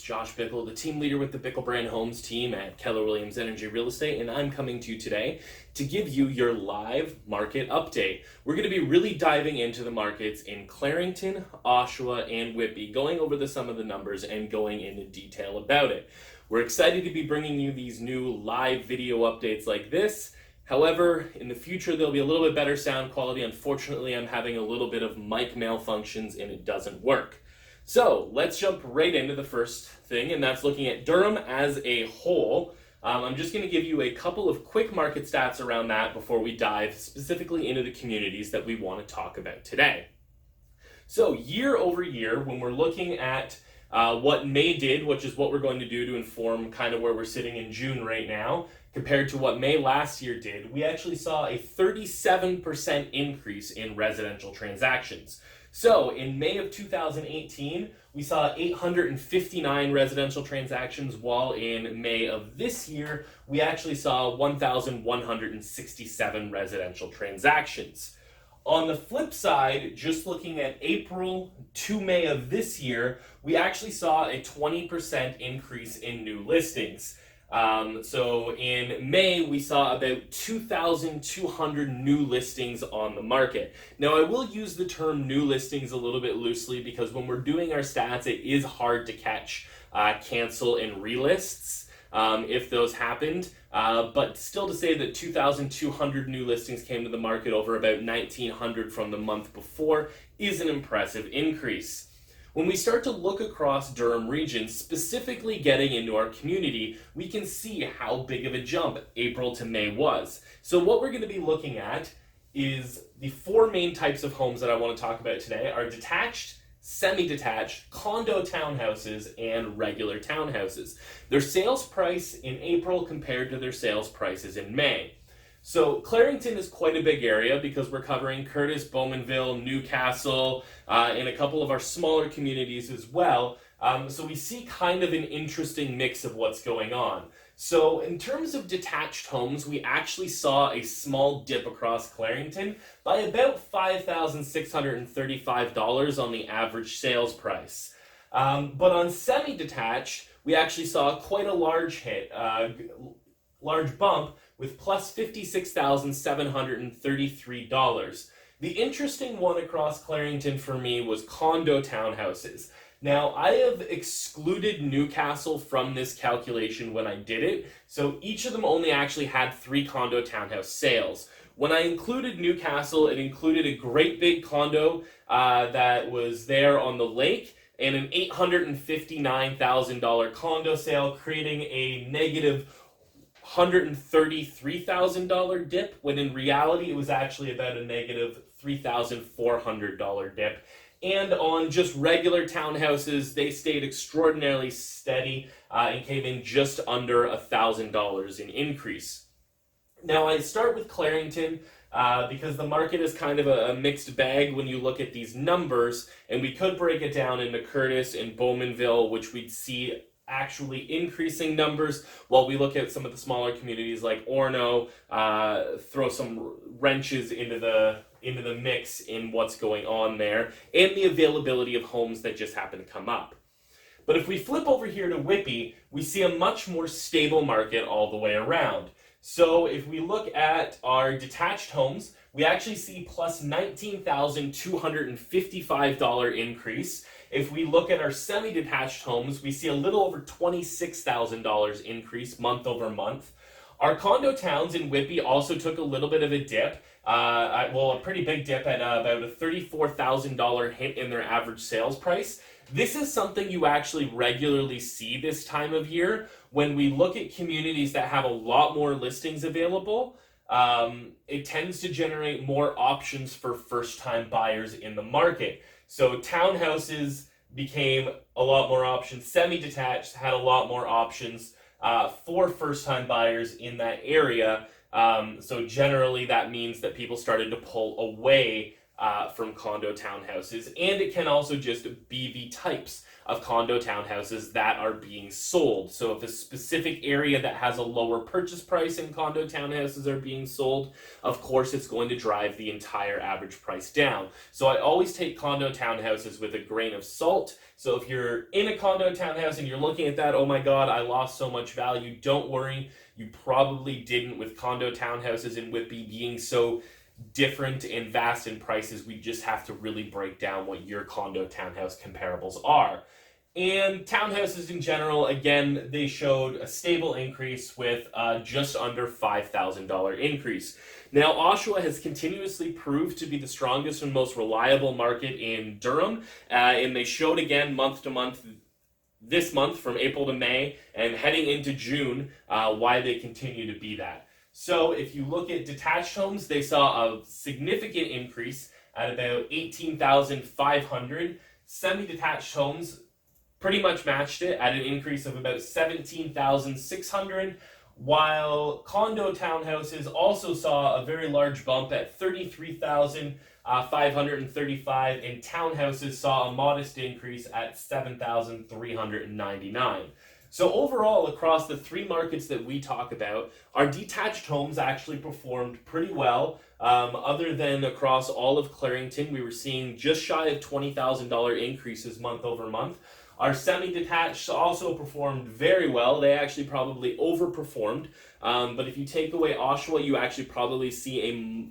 Josh Bickle, the team leader with the Bickle brand homes team at Keller Williams Energy Real Estate, and I'm coming to you today to give you your live market update. We're going to be really diving into the markets in Clarington, Oshawa, and Whitby, going over some of the numbers and going into detail about it. We're excited to be bringing you these new live video updates like this. However, in the future, there'll be a little bit better sound quality. Unfortunately, I'm having a little bit of mic malfunctions and it doesn't work. So let's jump right into the first thing, and that's looking at Durham as a whole. I'm just going to give you a couple of quick market stats around that before we dive specifically into the communities that we want to talk about today. So year over year, when we're looking at what May did, which is what we're going to do to inform kind of where we're sitting in June right now, compared to what May last year did, we actually saw a 37% increase in residential transactions. So in May of 2018, we saw 859 residential transactions, while in May of this year, we actually saw 1,167 residential transactions. On the flip side, just looking at April to May of this year, we actually saw a 20% increase in new listings. So in May, we saw about 2,200 new listings on the market. Now, I will use the term new listings a little bit loosely because when we're doing our stats, it is hard to catch cancel and relists if those happened. But still to say that 2,200 new listings came to the market over about 1,900 from the month before is an impressive increase. When we start to look across Durham region, specifically getting into our community, we can see how big of a jump April to May was. So what we're going to be looking at is the four main types of homes that I want to talk about today are detached, semi-detached, condo townhouses, and regular townhouses. Their sales price in April compared to their sales prices in May. So Clarington is quite a big area because we're covering Courtice, Bowmanville, Newcastle, and a couple of our smaller communities as well. So we see kind of an interesting mix of what's going on. So in terms of detached homes, we actually saw a small dip across Clarington by about $5,635 on the average sales price. But on semi-detached, we actually saw quite a large large bump with plus $56,733. The interesting one across Clarington for me was condo townhouses. Now, I have excluded Newcastle from this calculation when I did it, so each of them only actually had 3 condo townhouse sales. When I included Newcastle, it included a great big condo that was there on the lake and an $859,000 condo sale, creating a negative $133,000 dip, when in reality it was actually about a negative $3,400 dip. And on just regular townhouses, they stayed extraordinarily steady and came in just under $1,000 in increase. Now, I start with Clarington because the market is kind of a mixed bag when you look at these numbers, and we could break it down into Courtice and Bowmanville, which we'd see actually increasing numbers, while we look at some of the smaller communities like Orono, throw some wrenches into the mix in what's going on there, and the availability of homes that just happen to come up. But if we flip over here to Whitby, we see a much more stable market all the way around. So if we look at our detached homes, we actually see plus $19,255 increase. If we look at our semi-detached homes, we see a little over $26,000 increase month over month. Our condo towns in Whitby also took a little bit of a dip, a pretty big dip at about a $34,000 hit in their average sales price. This is something you actually regularly see this time of year when we look at communities that have a lot more listings available. It tends to generate more options for first-time buyers in the market. So townhouses became a lot more options. Semi-detached had a lot more options for first-time buyers in that area. So generally that means that people started to pull away from condo townhouses, and it can also just be the types of condo townhouses that are being sold. So if a specific area that has a lower purchase price in condo townhouses are being sold, of course it's going to drive the entire average price down. So I always take condo townhouses with a grain of salt. So if you're in a condo townhouse and you're looking at that, oh my god, I lost so much value, don't worry. You probably didn't. With condo townhouses in Whitby being so different and vast in prices, we just have to really break down what your condo townhouse comparables are. And townhouses in general, again, they showed a stable increase with just under $5,000 increase. Now, Oshawa has continuously proved to be the strongest and most reliable market in Durham, and they showed again month to month this month from April to May and heading into June why they continue to be that. So if you look at detached homes, they saw a significant increase at about 18,500. Semi-detached homes pretty much matched it at an increase of about 17,600, while condo townhouses also saw a very large bump at 33,535, and townhouses saw a modest increase at 7,399. So overall, across the three markets that we talk about, our detached homes actually performed pretty well. Other than across all of Clarington, we were seeing just shy of $20,000 increases month over month. Our semi-detached also performed very well. They actually probably overperformed. But if you take away Oshawa, you actually probably see a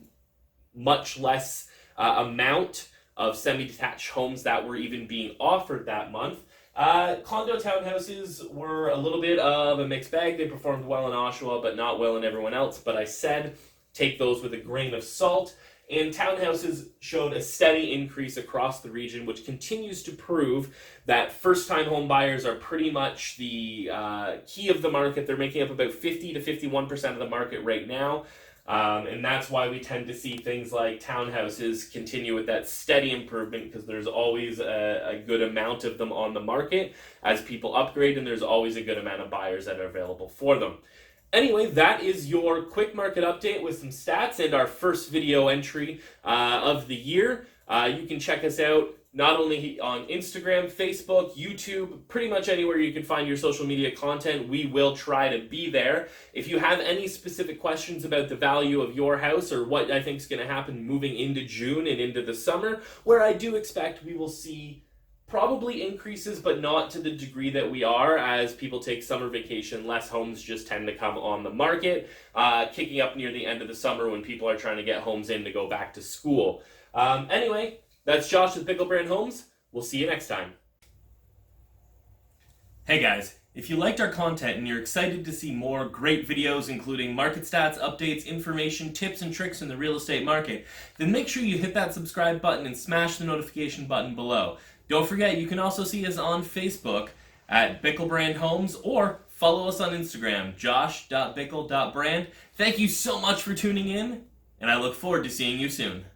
much less amount of semi-detached homes that were even being offered that month. Condo townhouses were a little bit of a mixed bag. They performed well in Oshawa, but not well in everyone else. But I said, take those with a grain of salt. And townhouses showed a steady increase across the region, which continues to prove that first-time home buyers are pretty much the key of the market. They're making up about 50 to 51% of the market right now. And that's why we tend to see things like townhouses continue with that steady improvement, because there's always a good amount of them on the market as people upgrade, and there's always a good amount of buyers that are available for them. Anyway, that is your quick market update with some stats and our first video entry of the year. You can check us out not only on Instagram, Facebook, YouTube, pretty much anywhere you can find your social media content. We will try to be there. If you have any specific questions about the value of your house or what I think is going to happen moving into June and into the summer, where I do expect we will see probably increases, but not to the degree that we are. As people take summer vacation, less homes just tend to come on the market, kicking up near the end of the summer when people are trying to get homes in to go back to school. Anyway, that's Josh with Bickle Brand Homes. We'll see you next time. Hey guys, if you liked our content and you're excited to see more great videos including market stats, updates, information, tips and tricks in the real estate market, then make sure you hit that subscribe button and smash the notification button below. Don't forget, you can also see us on Facebook at Bickle Brand Homes, or follow us on Instagram, josh.bickle.brand. Thank you so much for tuning in, and I look forward to seeing you soon.